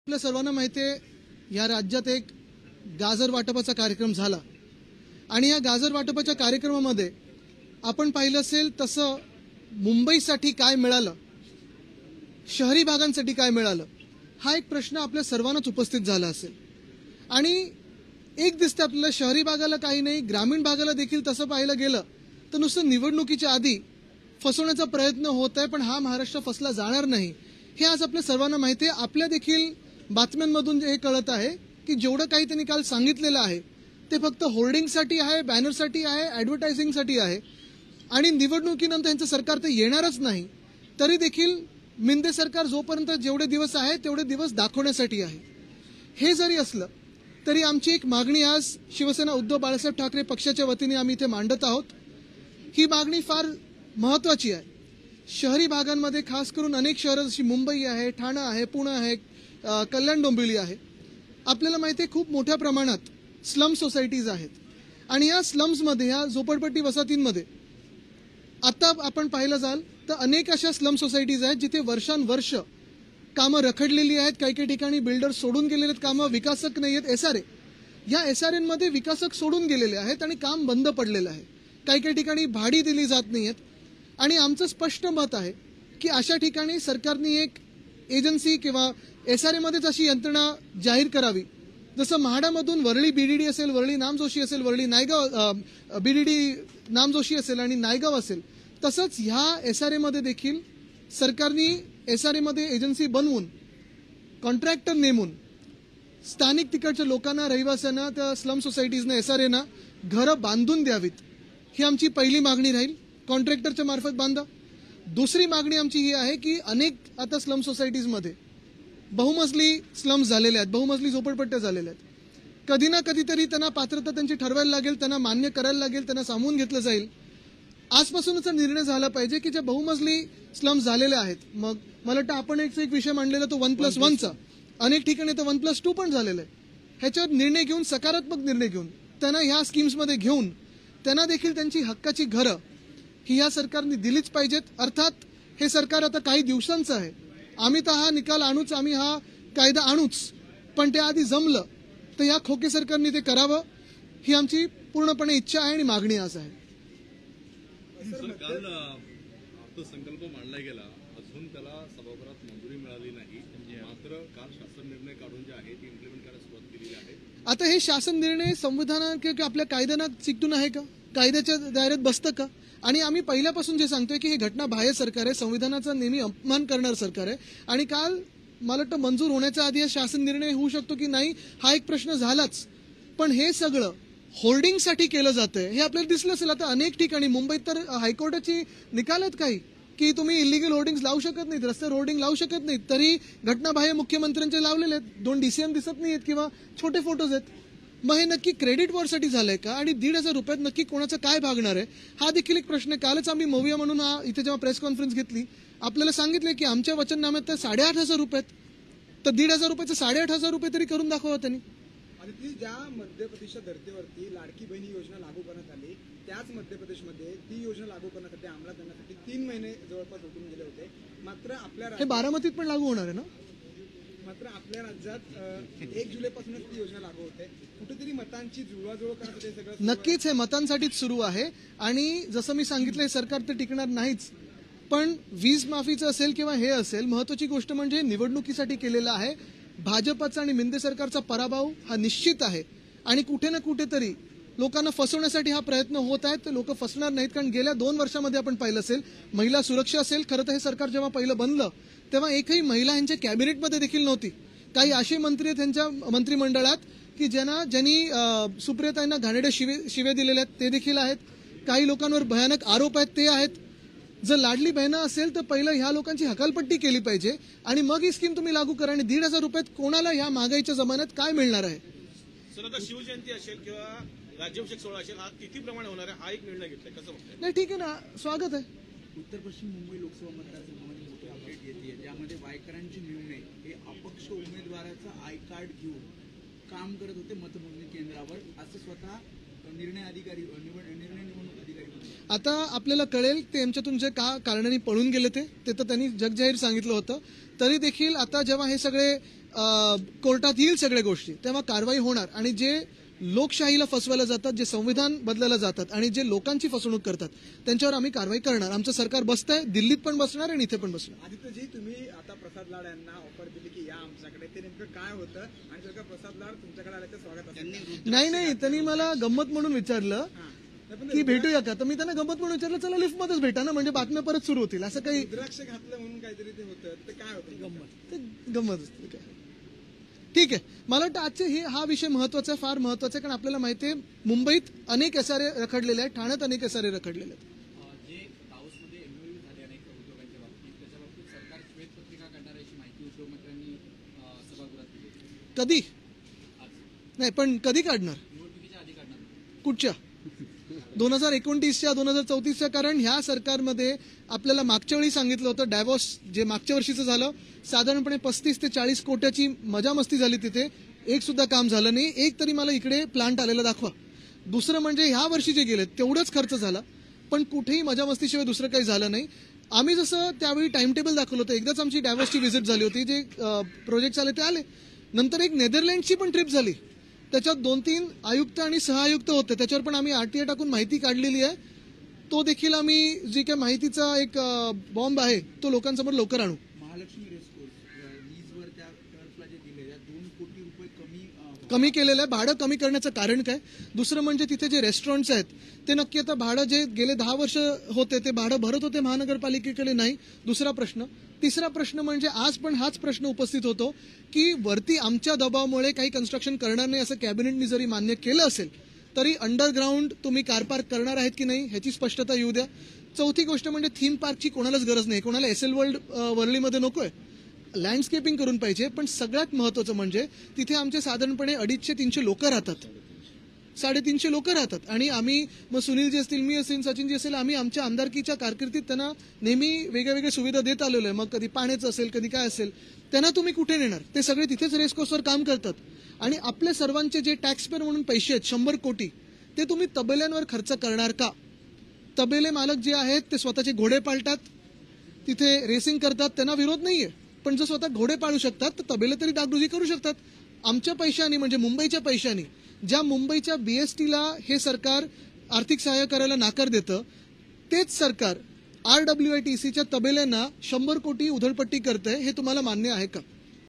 आपल्या सर्वांना माहिती आहे, या राज्यात एक गाजर वाटपाचा कार्यक्रम झाला आणि या गाजर वाटपाच्या कार्यक्रमामध्ये आपण पाहिलं असेल तसं मुंबईसाठी काय मिळालं, शहरी भागांसाठी काय मिळालं, हा एक प्रश्न आपल्या सर्वांनाच उपस्थित झाला असेल. आणि एक दिसतं आपल्याला शहरी भागाला काही नाही, ग्रामीण भागाला देखील तसं पाहिलं गेलं तर नुसतं निवडणुकीच्या आधी फसवण्याचा प्रयत्न होत आहे, पण हा महाराष्ट्र फसला जाणार नाही हे आज आपल्या सर्वांना माहिती आहे. आपल्या देखील बातम्यांमधून हे कळत आहे की जेवढं काही त्यांनी काल सांगितलेलं आहे ते फक्त होर्डिंगसाठी आहे, बॅनरसाठी आहे, ॲडव्हर्टायझिंगसाठी आहे आणि निवडणुकीनंतर यांचं सरकार तर येणारच नाही. तरी देखील मिंदे सरकार जोपर्यंत जेवढे दिवस आहे तेवढे दिवस दाखवण्यासाठी आहे. हे जरी असलं तरी आमची एक मागणी आज शिवसेना उद्धव बाळासाहेब ठाकरे पक्षाच्या वतीने आम्ही इथे मांडत आहोत. ही मागणी फार महत्त्वाची आहे. शहरी भागांमध्ये खास करून अनेक शहरं जशी मुंबई आहे, ठाणा आहे, पुणे आहे, कल्याण डोंबिवली आहे, आपल्याला माहिती आहे खूप मोठ्या प्रमाणात स्लम सोसायटीज आहेत आणि या स्लम्समध्ये, या झोपडपट्टी वसाहतींमध्ये आता आपण पाहिलं जाल तर अनेक अशा स्लम सोसायटीज आहेत जिथे वर्षानुवर्ष कामं रखडलेली आहेत. काही काही ठिकाणी बिल्डर सोडून गेलेले आहेत, कामं विकासक नाही आहेत, SRA या SRAंमध्ये विकासक सोडून गेलेले आहेत आणि काम बंद पडलेलं आहे. काही काही ठिकाणी भाडी दिली जात नाही आहेत आणि आमचं स्पष्ट मत आहे की अशा ठिकाणी सरकारने एक एजन्सी किंवा SRAमध्येच अशी यंत्रणा जाहीर करावी. जसं म्हाडामधून वरळी BDD असेल, वरळी नामजोशी असेल, वरळी नायगाव BDD नामजोशी असेल आणि नायगाव असेल, तसंच ह्या SRAमध्ये देखील सरकारने SRAमध्ये एजन्सी बनवून कॉन्ट्रॅक्टर नेमून स्थानिक तिकडच्या लोकांना, रहिवाशांना, त्या स्लम सोसायटीजना, SRAना घरं बांधून द्यावीत. ही आमची पहिली मागणी राहील. कॉन्ट्रॅक्टरच्या मार्फत बांधा. दुसरी मागणी आमची ही आहे की अनेक आता स्लम सोसायटीजमध्ये बहुमजली स्लम्स झालेले आहेत, बहुमजली झोपडपट्ट्या झालेल्या आहेत. कधी ना कधीतरी त्यांना पात्रता त्यांची ठरवायला लागेल, त्यांना मान्य करायला लागेल, त्यांना सामावून घेतलं जाईल. आजपासूनच निर्णय झाला पाहिजे की ज्या बहुमजली स्लम्स झालेल्या आहेत, मग मला वाटतं आपण एक विषय मांडलेला तो 1+1चा, अनेक ठिकाणी तर 1+2 पण झालेलं आहे. ह्याच्यावर निर्णय घेऊन, सकारात्मक निर्णय घेऊन, त्यांना ह्या स्कीम्समध्ये घेऊन त्यांना देखील त्यांची हक्काची घरं ही या सरकारने दिलीच पाहिजेत. अर्थात हे सरकार आता काही दिवसांचं आहे. आम्ही तर हा निकाल आणूच, आम्ही हा कायदा आणूच, पण त्याआधी जमलं तर या खोके सरकारने ते करावं ही आमची पूर्णपणे इच्छा आहे आणि मागणी आज आहे. काल अर्थसंकल्प मांडला गेला, अजून त्याला सभागृहात मंजुरी मिळाली नाही, मात्र काल शासन निर्णय काढून जे आहे ते इम्प्लिमेंट करायला सुरुवात केलेली आहे. आता हे शासन निर्णय संविधानात किंवा आपल्या कायद्यानं चिकटून आहे का, कायद्याच्या दायऱ्यात बसतं का? आणि आम्ही पहिल्यापासून जे सांगतोय की हे घटनाबाह्य सरकार आहे, संविधानाचा नेहमी अपमान करणारं सरकार आहे. आणि काल मला वाटतं मंजूर होण्याच्या आधी हा शासन निर्णय होऊ शकतो की नाही हा एक प्रश्न झालाच, पण हे सगळं होर्डिंगसाठी केलं जातंय हे आपल्याला दिसलं असेल. आता अनेक ठिकाणी मुंबईत तर हायकोर्टाची निकाल आहेत काही की तुम्ही इलिगल होर्डिंग्स लावू शकत नाहीत, रस्त्यावर होर्डिंग लावू शकत नाहीत, तरी घटनाबाह्य मुख्यमंत्र्यांचे लावलेले आहेत. 2 DCM दिसत नाहीत किंवा छोटे फोटोज आहेत. मग हे नक्की क्रेडिट वॉरसाठी झालंय का आणि 1,500 रुपयात नक्की कोणाचं काय भागणार आहे हा देखील एक प्रश्न आहे. कालच आम्ही मोविया म्हणून इथे जेव्हा प्रेस कॉन्फरन्स घेतली आपल्याला सांगितलं की आमच्या वचननाम्यात तर 8,500 रुपये आहेत, तर 1,500 रुपयाचं 8,500 रुपये तरी करून दाखवा त्यांनी. आणि ती ज्या मध्य प्रदेशच्या धर्तीवरती लाडकी बहिणी योजना लागू करण्यात आली, त्याच मध्य प्रदेशमध्ये ती योजना लागू करण्यासाठी, अंमलात आणण्यासाठी 3 महिने जवळपास उठून गेले होते. मात्र आपल्या हे बारामतीत पण लागू होणार आहे ना? मात्र आपल्या राज्यात 1 जुलैपासूनच ती योजना लागू होते. कुठेतरी मतांची जुळवाजुळव करण्यासाठी सगळं नक्कीच हे मतांसाठीच सुरू आहे. आणि जसं मी सांगितलं हे सरकार तर टिकणार नाहीच, पण वीज माफीचं असेल किंवा हे असेल, महत्वाची गोष्ट म्हणजे निवडणुकीसाठी केलेलं आहे. भाजपचा आणि मिंदे सरकारचा पराभव हा निश्चित आहे आणि कुठे ना कुठेतरी लोकांना फसवण्यासाठी हा प्रयत्न होत आहे. तर लोक फसणार नाहीत, कारण गेल्या 2 वर्षामध्ये आपण पाहिलं असेल महिला सुरक्षा असेल. खरं तर हे सरकार जेव्हा पहिलं बनलं तेव्हा एकही महिला यांच्या कॅबिनेटमध्ये देखील नव्हती. काही असे मंत्री आहेत त्यांच्या मंत्रिमंडळात की ज्यांनी सुप्रियाताईंना घाणेरड्या शिवे दिलेल्या आहेत ते देखील आहेत. काही लोकांवर भयानक आरोप आहेत ते आहेत. जर लाडली बहिणा असेल तर पहिलं ह्या लोकांची हकालपट्टी केली पाहिजे आणि मग ही स्कीम तुम्ही लागू करा. आणि 1,500 रुपयात कोणाला ह्या महागाईच्या जमान्यात काय मिळणार आहे? सर, आता शिवजयंती असेल किंवा राज्याभिषेक सोहळा असेल, हा तिथीप्रमाणे होणार आहे, हा एक निर्णय घेतलाय, कसं बघताय? नाही, ठीक आहे ना, स्वागत आहे. उत्तर पश्चिम मुंबई लोकसभा मतदारसंघामध्ये मोठी अपडेट येते, ज्यामध्ये वायकरांचे निर्णय हे अपक्ष उमेदवाराचं आय कार्ड घेऊन काम करत होते मतमोजणी केंद्रावर, असं स्वतः निर्णय निवडणूक अधिकारी. आता आपल्याला कळेल ते यांच्यातून जे का कारणाने पळून गेले ते तर त्यांनी जगजाहीर सांगितलं होतं. तरी देखील आता जेव्हा हे सगळे कोर्टात येईल सगळ्या गोष्टी, तेव्हा कारवाई होणार. आणि जे लोकशाहीला फसवायला जातात, जे संविधान बदलायला जातात आणि जे लोकांची फसवणूक करतात त्यांच्यावर आम्ही कारवाई करणार. आमचं सरकार बसतंय, दिल्लीत पण बसणार आणि इथे पण बसणार. आदित्यजी, तुम्ही आता प्रसाद लाड यांना ऑफर दिली की या आमच्याकडे, ते नेमकं काय होतं आणि जर का प्रसाद लाड तुमच्याकडे आल्याचं स्वागत असेल? नाही, त्यांनी मला गंमत म्हणून विचारलं की भेटूया का, तर मी त्यांना गंमत म्हणून विचारलं चला लिफ्टमध्येच भेटा ना, म्हणजे बातम्या परत सुरू होतील. असं काही रुद्राक्ष घातलं म्हणून काहीतरी ते होतं, ते काय होतं? गंमत असते काय. ठीक आहे, मला वाटतं आजचे हा विषय महत्वाचा आहे, फार महत्वाचा आहे. कारण आपल्याला माहिती आहे मुंबईत अनेक एसआरए रखडलेले आहेत, ठाण्यात अनेक एसआरए रखडलेले आहेत. जे दाऊसमध्ये एमओयू झाले अनेक उद्योगांच्या बाबतीत, त्याच्या बाबतीत सरकार श्वेतपत्रिका काढणार अशी माहिती उद्योगमंत्र्यांनी सभागृहात दिली होती. कधी आज नाही, पण कधी काढणार, निवडणुकीच्या आधी काढणार. कुठच्या 2029च्या 2034च्या? कारण ह्या सरकारमध्ये आपल्याला मागच्या वेळी सांगितलं होतं डायव्होर्स जे मागच्या वर्षीचं झालं, साधारणपणे 35 ते 40 कोट्याची मजामस्ती झाली, तिथे एक सुद्धा काम झालं नाही. एक तरी मला इकडे प्लांट आलेला दाखवा. दुसरं म्हणजे ह्या वर्षी जे गेले तेवढंच खर्च झाला, पण कुठेही मजामस्तीशिवाय दुसरं काही झालं नाही. आम्ही जसं त्यावेळी टाइम टेबल दाखवलं होतं, एकदाच आमची डायव्होर्सची व्हिजिट झाली होती, जे प्रोजेक्ट आले ते आले. नंतर एक नेदरलँडची पण ट्रिप झाली, त्याच्यात 2-3 आयुक्त आणि सहआयुक्त होते, त्याच्यावर पण आम्ही आरटीआय टाकून माहिती काढलेली आहे. तो देखील आम्ही जी काही माहितीचा एक बॉम्ब आहे तो लोकांसमोर लवकर आणू. महालक्ष्मी रेसकोर्स लीजवर त्या टर्फला जे दिले, 2 कोटी रुपये कमी केलेलं आहे. भाडं कमी करण्याचं कारण काय? दुसरं म्हणजे तिथे जे रेस्टॉरंट्स आहेत ते नक्की आता भाडं जे गेले 10 वर्ष होते ते भाडं भरत होते महानगरपालिकेकडे नाही. दुसरा प्रश्न. तिसरा प्रश्न म्हणजे आज पण हाच प्रश्न उपस्थित होतो की वरती आमच्या दबावामुळे काही कन्स्ट्रक्शन करणार नाही असं कॅबिनेटने जरी मान्य केलं असेल तरी अंडरग्राऊंड तुम्ही कार पार्क करणार आहेत की नाही ह्याची स्पष्टता येऊ द्या. चौथी गोष्ट म्हणजे थीम पार्कची कोणालाच गरज नाही, कोणाला एसएल वर्ल्ड वर्लीमध्ये नकोय, लँडस्केपिंग करून पाहिजे. पण सगळ्यात महत्वाचं म्हणजे तिथे आमचे साधारणपणे 250-300 लोक राहतात, 350 लोक राहतात. आणि आम्ही मग सुनीलजी असतील, मी असेल, सचिनजी असेल, आम्ही आमच्या आमदारकीच्या कारकिर्दीत त्यांना नेहमी वेगळ्या सुविधा देत आलेलो आहे. मग कधी पाण्याचं असेल, कधी काय असेल, त्यांना तुम्ही कुठे नेणार? ते सगळे तिथेच रेसकोर्सवर काम करतात. आणि आपल्या सर्वांचे जे टॅक्स पेअर म्हणून पैसे आहेत 100 कोटी, ते तुम्ही तबेल्यांवर खर्च करणार का? तबेले मालक जे आहेत ते स्वतःचे घोडे पाळतात, तिथे रेसिंग करतात, त्यांना विरोध नाहीये. पण जर स्वतः घोडे पाळू शकतात तर तबेले तरी डागडुजी करू शकतात. आमच्या पैशानी म्हणजे मुंबईच्या पैशानी, ज्या मुंबईच्या बीएसटीला हे सरकार आर्थिक सहाय्य करायला नाकार देतं, तेच सरकार RWITCच्या तबेल्यांना 100 कोटी उधळपट्टी करतंय. हे तुम्हाला मान्य आहे का?